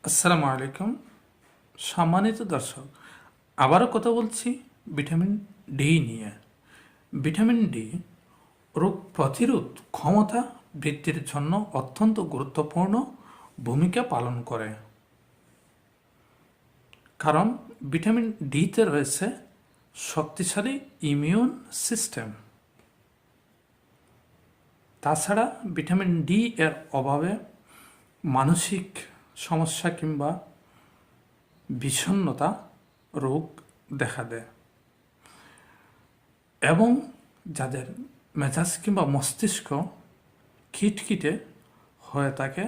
আসসালামু আলাইকুম। সম্মানিত দর্শক, আবারও কথা বলছি ভিটামিন ডি নিয়ে। ভিটামিন ডি রোগ প্রতিরোধ ক্ষমতা বৃদ্ধির জন্য অত্যন্ত গুরুত্বপূর্ণ ভূমিকা পালন করে। কারণ ভিটামিন ডিতে রয়েছে শক্তিশালী ইমিউন সিস্টেম। তাছাড়া ভিটামিন ডি এর অভাবে মানসিক সমস্যা কিংবা বিষণ্ণতা রোগ দেখা দেয় এবং যাদের মেজাজ কিংবা মস্তিষ্ক খিটখিটে হয়ে থাকে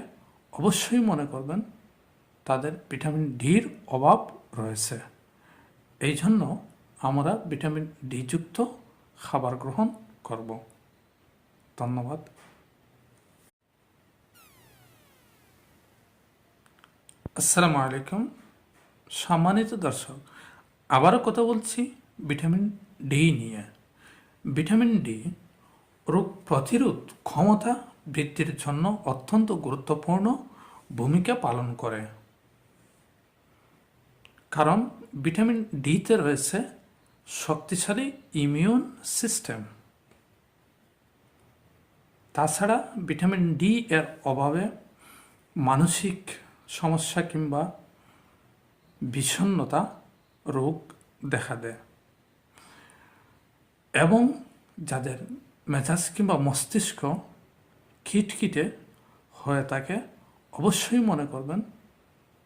অবশ্যই মনে করবেন তাদের ভিটামিন ডির অভাব রয়েছে। এই জন্য আমরা ভিটামিন ডি যুক্ত খাবার গ্রহণ করব। ধন্যবাদ। আসসালামু আলাইকুম। সম্মানিত দর্শক, আবারও কথা বলছি ভিটামিন ডি নিয়ে। ভিটামিন ডি রোগ প্রতিরোধ ক্ষমতা বৃদ্ধির জন্য অত্যন্ত গুরুত্বপূর্ণ ভূমিকা পালন করে। কারণ ভিটামিন ডিতে রয়েছে শক্তিশালী ইমিউন সিস্টেম। তাছাড়া ভিটামিন ডি এর অভাবে মানসিক সমস্যা কিংবা বিষণ্ণতা রোগ দেখা দেয় এবং যাদের মেজাজ কিংবা মস্তিষ্ক খিটখিটে হয়ে থাকে অবশ্যই মনে করবেন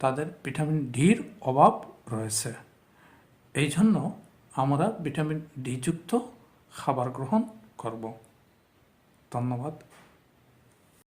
তাদের ভিটামিন ডির অভাব রয়েছে। এই জন্য আমরা ভিটামিন ডি যুক্ত খাবার গ্রহণ করব। ধন্যবাদ।